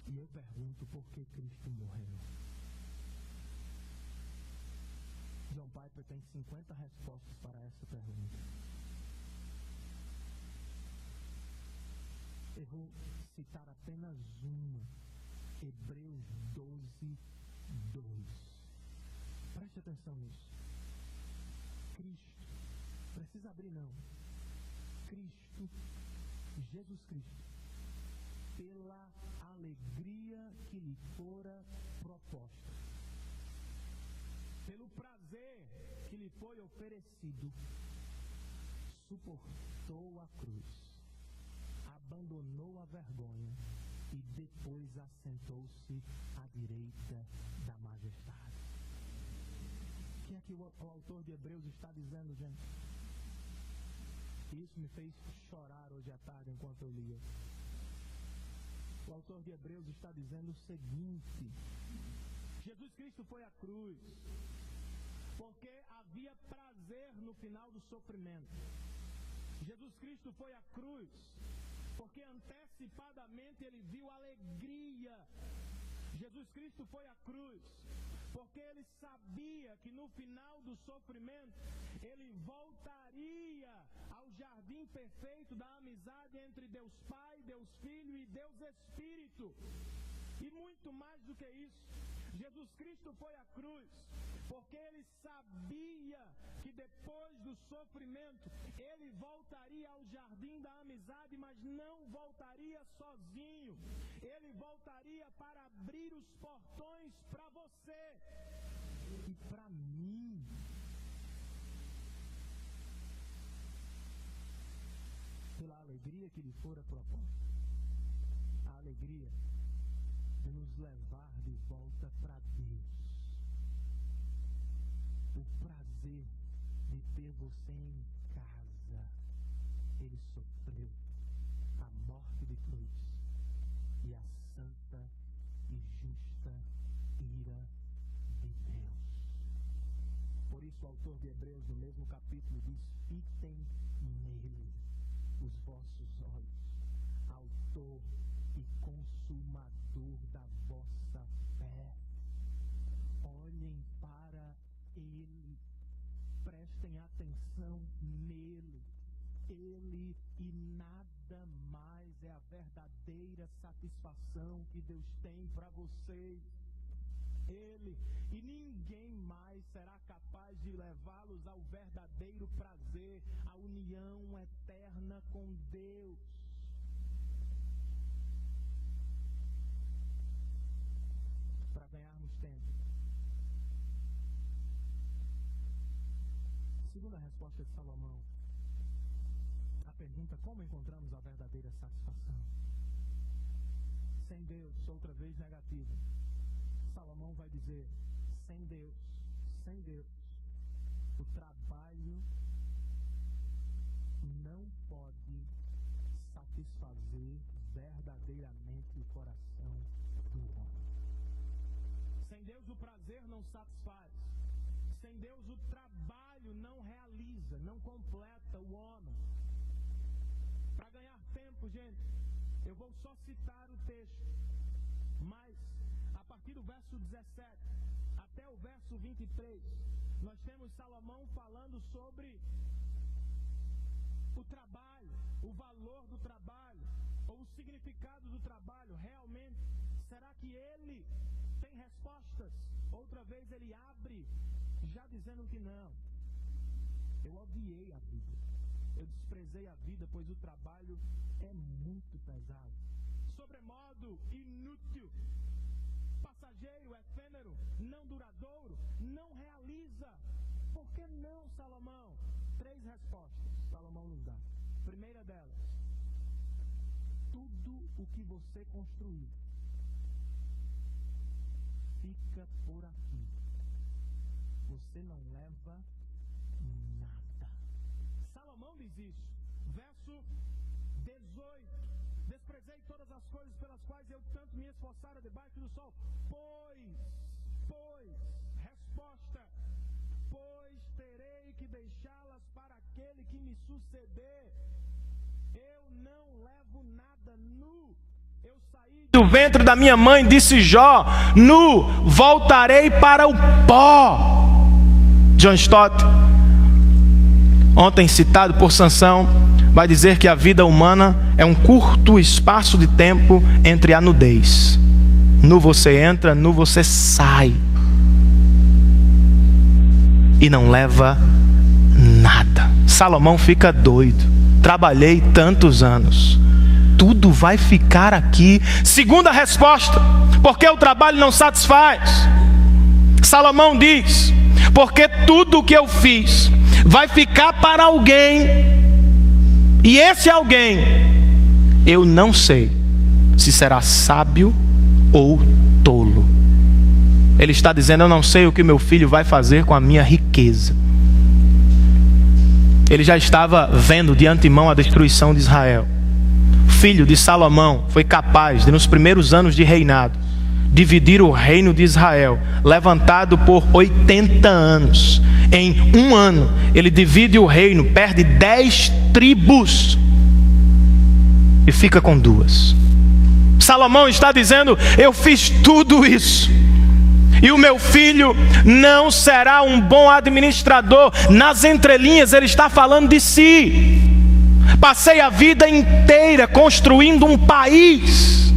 S2: E eu pergunto, por que Cristo morreu? John Piper tem 50 respostas para essa pergunta. Eu vou citar apenas uma. Hebreus 12, 2. Preste atenção nisso. Cristo, precisa abrir não. Cristo, Jesus Cristo, pela alegria que lhe fora proposta, pelo prazer que lhe foi oferecido, suportou a cruz, abandonou a vergonha e depois assentou-se à direita da majestade. O que é que o autor de Hebreus está dizendo, gente? Isso me fez chorar hoje à tarde enquanto eu lia. O autor de Hebreus está dizendo o seguinte: Jesus Cristo foi à cruz porque havia prazer no final do sofrimento. Jesus Cristo foi à cruz porque antecipadamente ele viu alegria. Jesus Cristo foi à cruz porque ele sabia que no final do sofrimento ele voltaria ao jardim perfeito da amizade entre Deus Pai, Deus Filho e Deus Espírito. E muito mais do que isso, Jesus Cristo foi à cruz porque ele sabia que depois do sofrimento ele voltaria ao jardim da amizade, mas não voltaria sozinho. Ele voltaria para abrir os portões para você e para mim. Pela alegria que lhe fora proposta, a alegria de nos levar de volta para Deus, o prazer de ter você em casa. Ele sofreu a morte de cruz e a santa e justa ira de Deus. Por isso o autor de Hebreus, no mesmo capítulo, diz: fitem nele os vossos olhos, autor e consumador da vossa fé. Olhem para ele, prestem atenção nele. Ele e nada mais é a verdadeira satisfação que Deus tem para vocês. Ele e ninguém mais será capaz de levá-los ao verdadeiro prazer, a união eterna com Deus. Para ganharmos tempo, segunda resposta de Salomão, a pergunta: como encontramos a verdadeira satisfação? Sem Deus, outra vez negativa. Salomão vai dizer: sem Deus, o trabalho não pode satisfazer verdadeiramente o coração do homem. Sem Deus o prazer não satisfaz. Sem Deus o trabalho não realiza, não completa o homem. Para ganhar tempo, gente, eu vou só citar o texto, mas a partir do verso 17 até o verso 23, nós temos Salomão falando sobre o trabalho, o valor do trabalho, ou o significado do trabalho. Realmente, será que ele tem respostas? Outra vez ele abre já dizendo que não. Eu odiei a vida. Eu desprezei a vida, pois o trabalho é muito pesado. Sobremodo inútil, passageiro, efêmero, não duradouro, não realiza. Por que não, Salomão? 3 respostas Salomão nos dá. Primeira delas: tudo o que você construiu fica por aqui. Você não leva nada. Salomão diz isso. Verso 18: desprezei todas as coisas pelas quais eu tanto me esforçara debaixo do sol. Resposta: pois terei que deixá-las para aquele que me suceder. Eu não levo nada nu. Eu saí
S1: Do ventre da minha mãe, disse Jó, nu voltarei para o pó. John Stott, ontem citado por Sansão, vai dizer que a vida humana é um curto espaço de tempo entre a nudez. Nu você entra, nu você sai. E não leva nada. Salomão fica doido. Trabalhei tantos anos. Tudo vai ficar aqui. Segunda resposta: porque o trabalho não satisfaz. Salomão diz: porque tudo o que eu fiz vai ficar para alguém, e esse alguém eu não sei se será sábio ou tolo. Ele está dizendo: eu não sei o que meu filho vai fazer com a minha riqueza. Ele já estava vendo de antemão a destruição de Israel. Filho de Salomão foi capaz de, nos primeiros anos de reinado, dividir o reino de Israel, levantado por 80 anos. Em um ano, ele divide o reino, perde 10 tribos e fica com 2. Salomão está dizendo: eu fiz tudo isso, e o meu filho não será um bom administrador. Nas entrelinhas ele está falando de si. Passei a vida inteira construindo um país,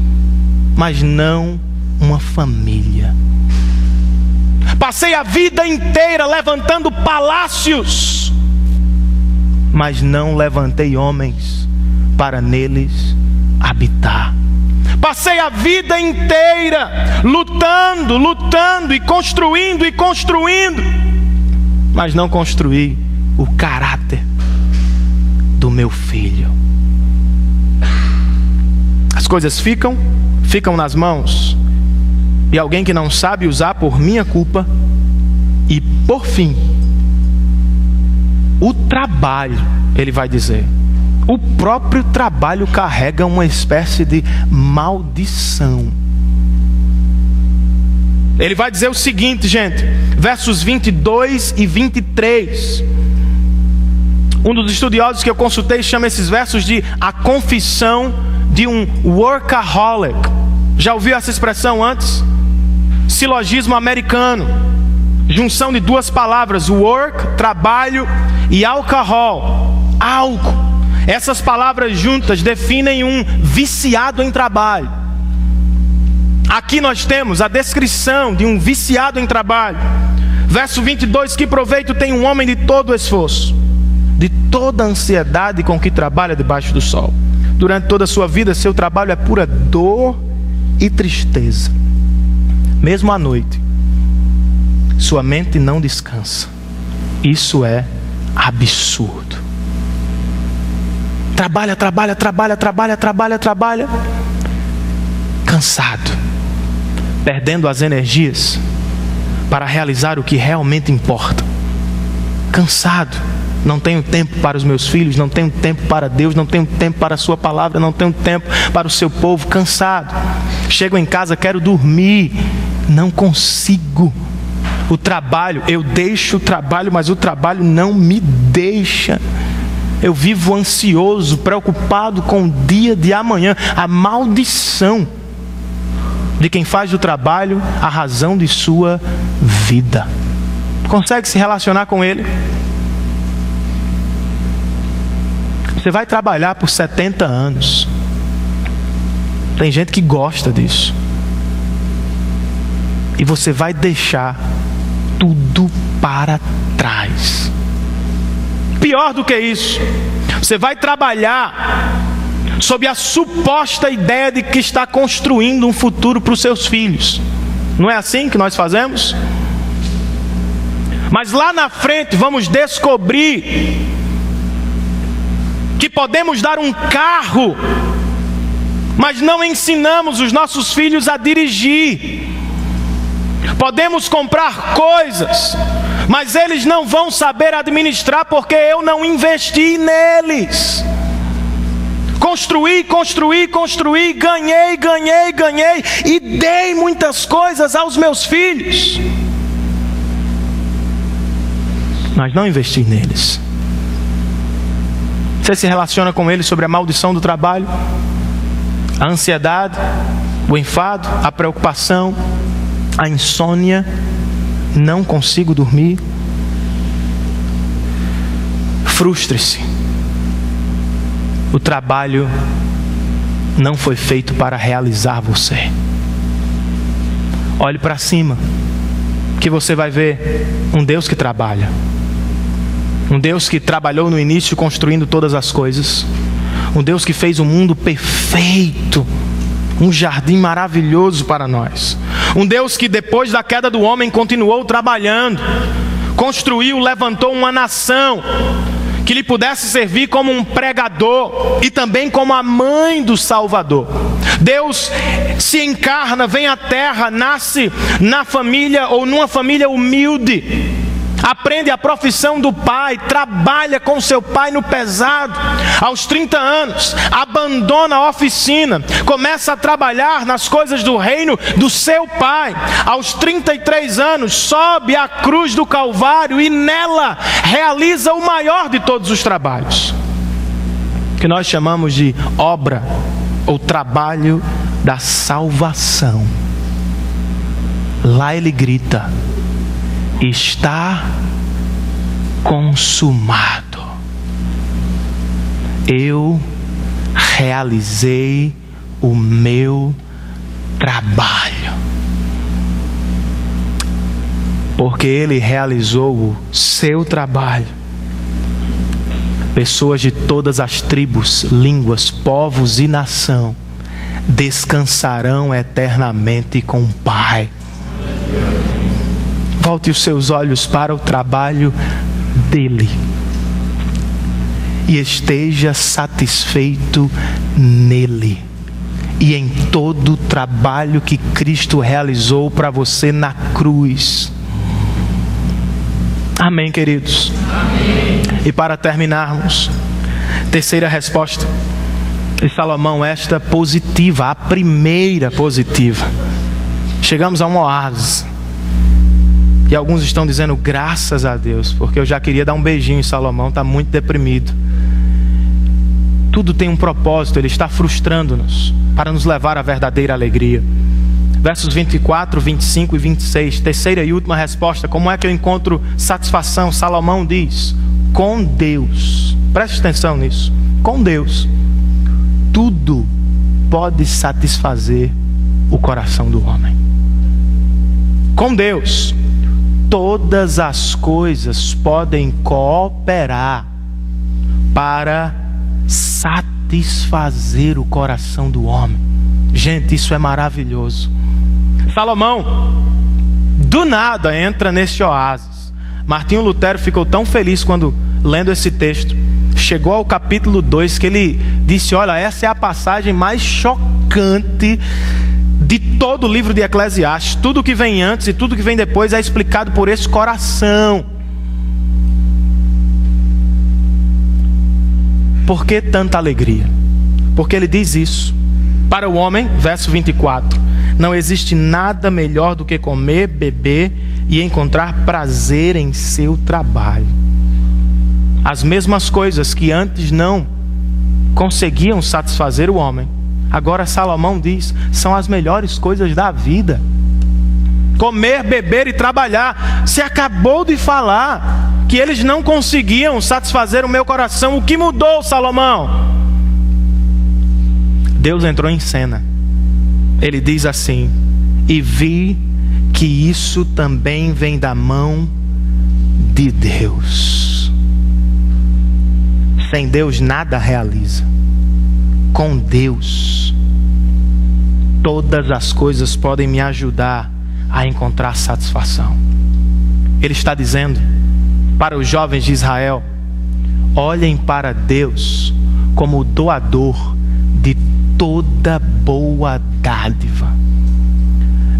S1: mas não uma família. Passei a vida inteira levantando palácios, mas não levantei homens para neles habitar. Passei a vida inteira lutando e construindo, mas não construí o caráter do meu filho. As coisas ficam nas mãos e alguém que não sabe usar por minha culpa. E por fim, o trabalho, ele vai dizer, o próprio trabalho carrega uma espécie de maldição. Ele vai dizer o seguinte, gente, versos 22 e 23. Um dos estudiosos que eu consultei chama esses versos de a confissão de um workaholic. Já ouviu essa expressão antes? Silogismo americano, junção de 2 palavras, work, trabalho, e alcohol, álcool. Essas palavras juntas definem um viciado em trabalho. Aqui nós temos a descrição de um viciado em trabalho. Verso 22: que proveito tem um homem de todo esforço, de toda a ansiedade com que trabalha debaixo do sol. Durante toda a sua vida, seu trabalho é pura dor e tristeza. Mesmo à noite, sua mente não descansa. Isso é absurdo. Trabalha, cansado, perdendo as energias para realizar o que realmente importa. Cansado. Não tenho tempo para os meus filhos, não tenho tempo para Deus, não tenho tempo para a sua palavra, não tenho tempo para o seu povo. Cansado. Chego em casa, quero dormir, não consigo. O trabalho, eu deixo o trabalho, mas o trabalho não me deixa. Eu vivo ansioso, preocupado com o dia de amanhã. A maldição de quem faz do trabalho a razão de sua vida. Consegue se relacionar com ele? Você vai trabalhar por 70 anos. Tem gente que gosta disso. E você vai deixar tudo para trás. Pior do que isso, você vai trabalhar sob a suposta ideia de que está construindo um futuro para os seus filhos. Não é assim que nós fazemos? Mas lá na frente vamos descobrir que podemos dar um carro, mas não ensinamos os nossos filhos a dirigir. Podemos comprar coisas, mas eles não vão saber administrar porque eu não investi neles. Construí, ganhei e dei muitas coisas aos meus filhos, mas não investi neles. Você se relaciona com eles sobre a maldição do trabalho, a ansiedade, o enfado, a preocupação, a insônia, não consigo dormir. Frustre-se. O trabalho não foi feito para realizar você. Olhe para cima, que você vai ver um Deus que trabalha. Um Deus que trabalhou no início construindo todas as coisas. Um Deus que fez um mundo perfeito, um jardim maravilhoso para nós. Um Deus que depois da queda do homem continuou trabalhando, construiu, levantou uma nação que lhe pudesse servir como um pregador e também como a mãe do Salvador. Deus se encarna, vem à terra, nasce na família ou numa família humilde, aprende a profissão do pai, trabalha com seu pai no pesado. Aos 30 anos, abandona a oficina, começa a trabalhar nas coisas do reino do seu pai. Aos 33 anos, sobe à cruz do Calvário e nela realiza o maior de todos os trabalhos, que nós chamamos de obra ou trabalho da salvação. Lá ele grita: está consumado. Eu realizei o meu trabalho. Porque ele realizou o seu trabalho, pessoas de todas as tribos, línguas, povos e nação descansarão eternamente com o Pai. Volte os seus olhos para o trabalho dele e esteja satisfeito nele e em todo o trabalho que Cristo realizou para você na cruz. Amém, queridos? Amém. E para terminarmos, terceira resposta de Salomão, esta positiva, a primeira positiva. Chegamos a um oásis. E alguns estão dizendo graças a Deus, porque eu já queria dar um beijinho em Salomão, está muito deprimido. Tudo tem um propósito, ele está frustrando-nos para nos levar à verdadeira alegria. Versos 24, 25 e 26, terceira e última resposta: como é que eu encontro satisfação? Salomão diz: com Deus. Preste atenção nisso. Com Deus, tudo pode satisfazer o coração do homem. Com Deus, todas as coisas podem cooperar para satisfazer o coração do homem. Gente, isso é maravilhoso. Salomão, do nada, entra nesse oásis. Martinho Lutero ficou tão feliz quando, lendo esse texto, chegou ao capítulo 2, que ele disse: olha, essa é a passagem mais chocante de todo o livro de Eclesiastes. Tudo que vem antes e tudo que vem depois é explicado por esse coração. Por que tanta alegria? Porque ele diz isso: para o homem, verso 24, não existe nada melhor do que comer, beber e encontrar prazer em seu trabalho. As mesmas coisas que antes não conseguiam satisfazer o homem, agora Salomão diz, são as melhores coisas da vida. Comer, beber e trabalhar. Você acabou de falar que eles não conseguiam satisfazer o meu coração. O que mudou, Salomão? Deus entrou em cena. Ele diz assim: e vi que isso também vem da mão de Deus. Sem Deus nada realiza. Com Deus, todas as coisas podem me ajudar a encontrar satisfação. Ele está dizendo para os jovens de Israel: olhem para Deus como o doador de toda boa dádiva.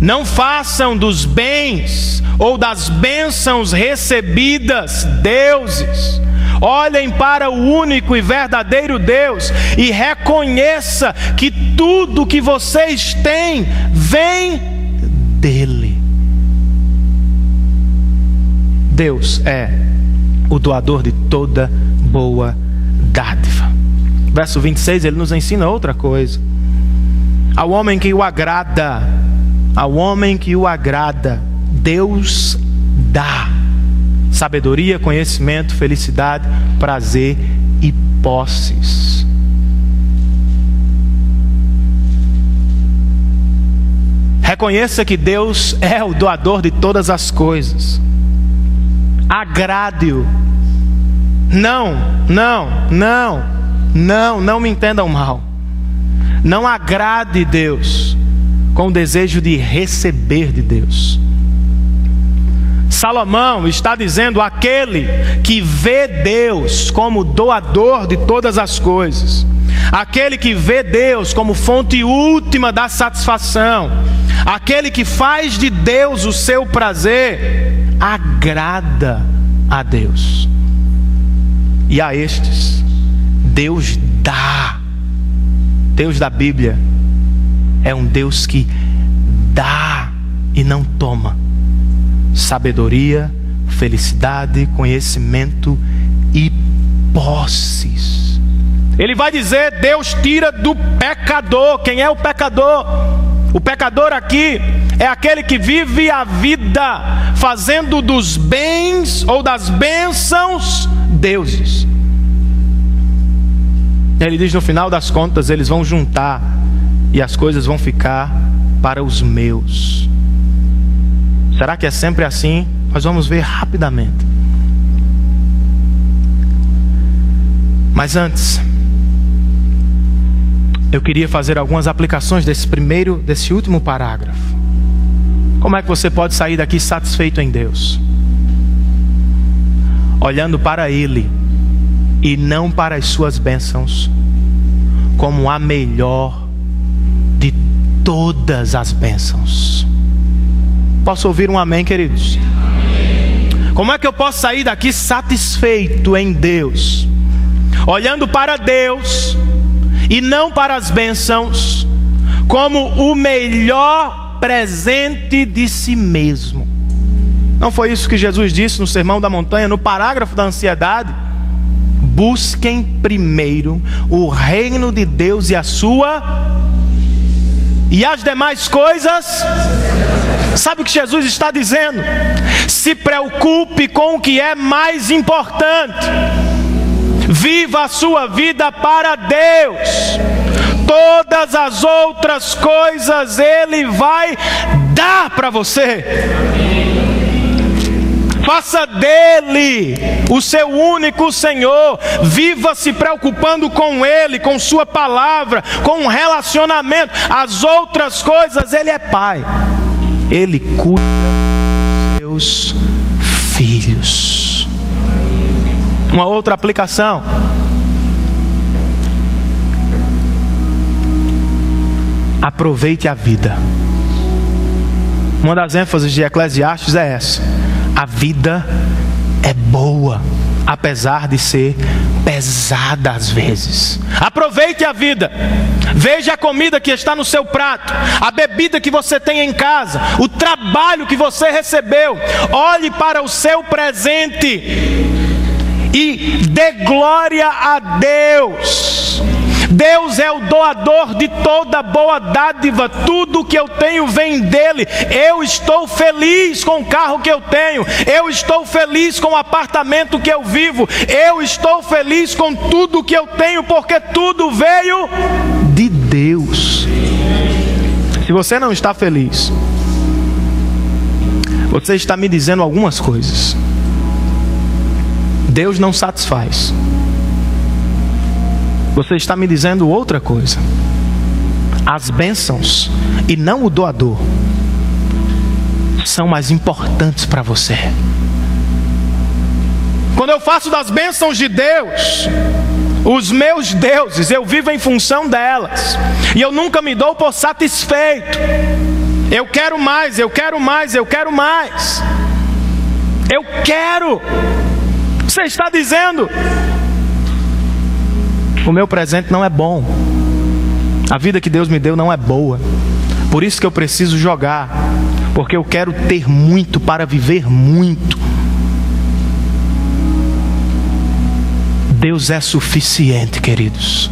S1: Não façam dos bens ou das bênçãos recebidas deuses. Olhem para o único e verdadeiro Deus e reconheça que tudo que vocês têm vem dele. Deus é o doador de toda boa dádiva. Verso 26, ele nos ensina outra coisa. Ao homem que o agrada, Deus dá sabedoria, conhecimento, felicidade, prazer e posses. Reconheça que Deus é o doador de todas as coisas. Agrade-o. Não me entendam mal. Não agrade Deus com o desejo de receber de Deus. Salomão está dizendo: aquele que vê Deus como doador de todas as coisas, aquele que vê Deus como fonte última da satisfação, aquele que faz de Deus o seu prazer, agrada a Deus. E a estes Deus dá. Deus da Bíblia é um Deus que dá e não toma sabedoria, felicidade, conhecimento e posses. Ele vai dizer: Deus tira do pecador. Quem é o pecador? O pecador aqui é aquele que vive a vida fazendo dos bens ou das bênçãos deuses. Ele diz: no final das contas eles vão juntar e as coisas vão ficar para os meus. Será que é sempre assim? Nós vamos ver rapidamente. Mas antes, eu queria fazer algumas aplicações desse último parágrafo. Como é que você pode sair daqui satisfeito em Deus? Olhando para Ele e não para as suas bênçãos, como a melhor de todas as bênçãos. Posso ouvir um amém, queridos? Amém. Como é que eu posso sair daqui satisfeito em Deus? Olhando para Deus e não para as bênçãos, como o melhor presente de si mesmo. Não foi isso que Jesus disse no Sermão da Montanha, no parágrafo da ansiedade? Busquem primeiro o reino de Deus e as demais coisas. Sabe o que Jesus está dizendo? Se preocupe com o que é mais importante. Viva a sua vida para Deus. Todas as outras coisas Ele vai dar para você. Faça dele o seu único Senhor. Viva se preocupando com Ele, com sua palavra, com um relacionamento. As outras coisas Ele é Pai. Ele cuida dos seus filhos. Uma outra aplicação. Aproveite a vida. Uma das ênfases de Eclesiastes é essa: a vida é boa, apesar de ser pesada às vezes. Aproveite a vida. Veja a comida que está no seu prato, a bebida que você tem em casa, o trabalho que você recebeu. Olhe para o seu presente e dê glória a Deus. Deus é o doador de toda boa dádiva. Tudo que eu tenho vem dele. Eu estou feliz com o carro que eu tenho. Eu estou feliz com o apartamento que eu vivo. Eu estou feliz com tudo que eu tenho, porque tudo veio de Deus. Se você não está feliz, você está me dizendo algumas coisas. Deus não satisfaz. Você está me dizendo outra coisa. As bênçãos e não o doador são mais importantes para você. Quando eu faço das bênçãos de Deus os meus deuses, eu vivo em função delas, e eu nunca me dou por satisfeito. Eu quero mais, eu quero mais, eu quero mais. Eu quero. Você está dizendo: o meu presente não é bom, a vida que Deus me deu não é boa, por isso que eu preciso jogar, porque eu quero ter muito para viver muito. Deus é suficiente, queridos,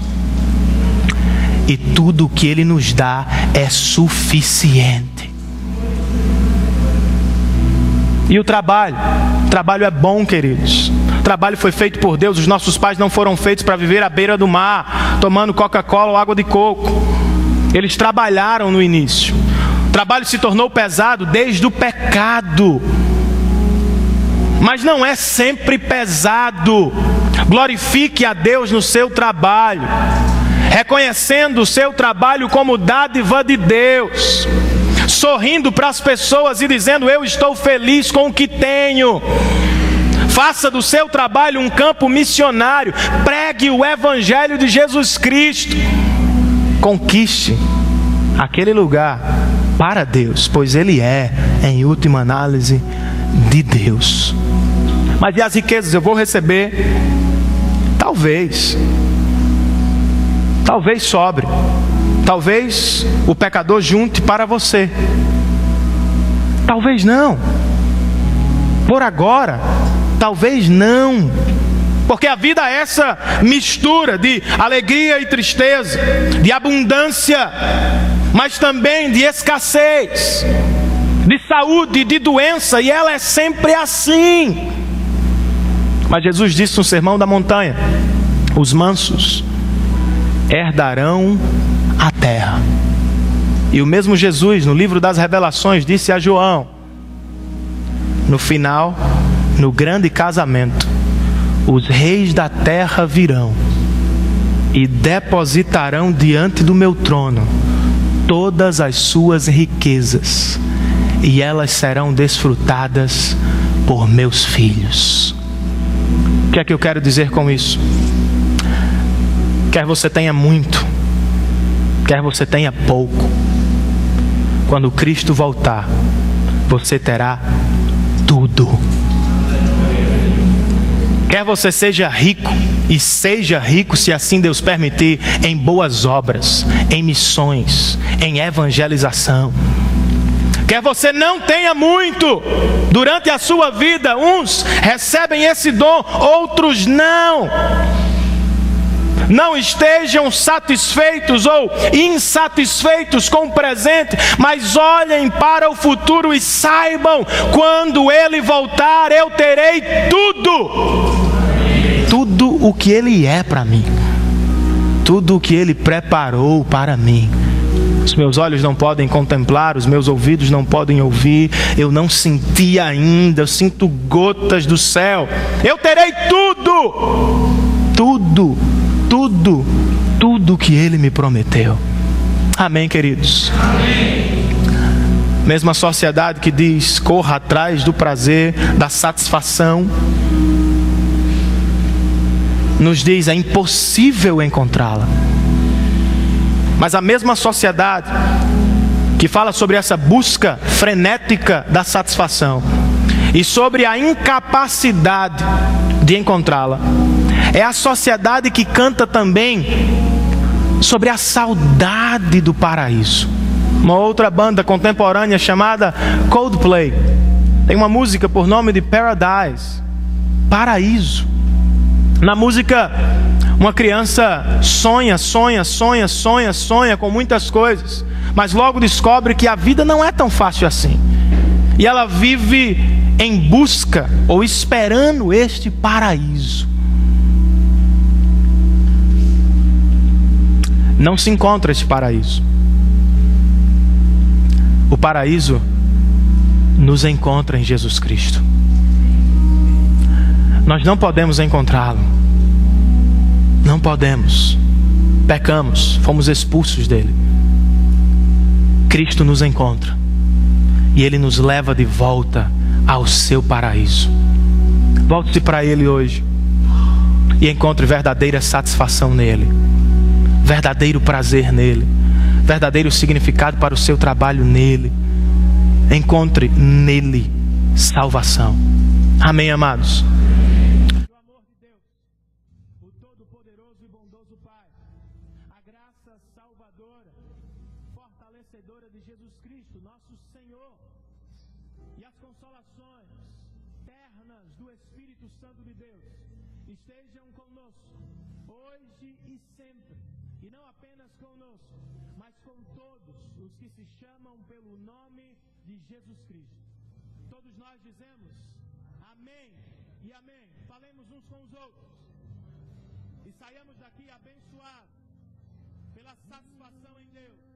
S1: e tudo o que Ele nos dá é suficiente. E o trabalho é bom, queridos. O trabalho foi feito por Deus. Os nossos pais não foram feitos para viver à beira do mar, tomando Coca-Cola ou água de coco. Eles trabalharam no início. O trabalho se tornou pesado desde o pecado, mas não é sempre pesado. Glorifique a Deus no seu trabalho, reconhecendo o seu trabalho como dádiva de Deus, sorrindo para as pessoas e dizendo: eu estou feliz com o que tenho. Faça do seu trabalho um campo missionário, pregue o Evangelho de Jesus Cristo, conquiste aquele lugar para Deus, pois Ele é, em última análise, de Deus. Mas e as riquezas? Eu vou receber? Talvez sobre. Talvez o pecador junte para você. Talvez não. Por agora, talvez não. Porque a vida é essa mistura de alegria e tristeza, de abundância, mas também de escassez, de saúde, de doença, e ela é sempre assim. Mas Jesus disse no Sermão da Montanha: os mansos herdarão a terra. E o mesmo Jesus, no livro das Revelações, disse a João: no final, no grande casamento, os reis da terra virão e depositarão diante do meu trono todas as suas riquezas, e elas serão desfrutadas por meus filhos. O que é que eu quero dizer com isso? Quer você tenha muito, quer você tenha pouco, quando Cristo voltar, você terá tudo. Quer você seja rico, e seja rico, se assim Deus permitir, em boas obras, em missões, em evangelização. Quer você não tenha muito, durante a sua vida, uns recebem esse dom, outros não. Não estejam satisfeitos ou insatisfeitos com o presente, mas olhem para o futuro e saibam: quando Ele voltar, eu terei tudo. Tudo o que Ele é para mim, tudo o que Ele preparou para mim. Os meus olhos não podem contemplar, os meus ouvidos não podem ouvir, eu não senti ainda, eu sinto gotas do céu. Eu terei tudo, tudo, tudo, tudo que Ele me prometeu. Amém, queridos? Amém. Mesma sociedade que diz: corra atrás do prazer, da satisfação, nos diz: é impossível encontrá-la. Mas a mesma sociedade que fala sobre essa busca frenética da satisfação e sobre a incapacidade de encontrá-la, é a sociedade que canta também sobre a saudade do paraíso. Uma outra banda contemporânea chamada Coldplay tem uma música por nome de Paradise, paraíso. Na música, uma criança sonha com muitas coisas, mas logo descobre que a vida não é tão fácil assim. E ela vive em busca ou esperando este paraíso. Não se encontra este paraíso. O paraíso nos encontra em Jesus Cristo. Nós não podemos encontrá-lo. Não podemos. Pecamos, fomos expulsos dele. Cristo nos encontra e Ele nos leva de volta ao seu paraíso. Volte-se para Ele hoje e encontre verdadeira satisfação nele, verdadeiro prazer nele, verdadeiro significado para o seu trabalho nele. Encontre nele salvação. Amém, amados?
S2: O amor de Deus, o Todo-Poderoso e bondoso Pai, a graça salvadora, fortalecedora de Jesus Cristo, nosso Senhor, e as consolações ternas do Espírito Santo de Deus estejam conosco, hoje e sempre, e não apenas conosco, mas com todos os que se chamam pelo nome de Jesus Cristo. Todos nós dizemos amém e amém. Falemos uns com os outros e saiamos daqui abençoados pela satisfação em Deus.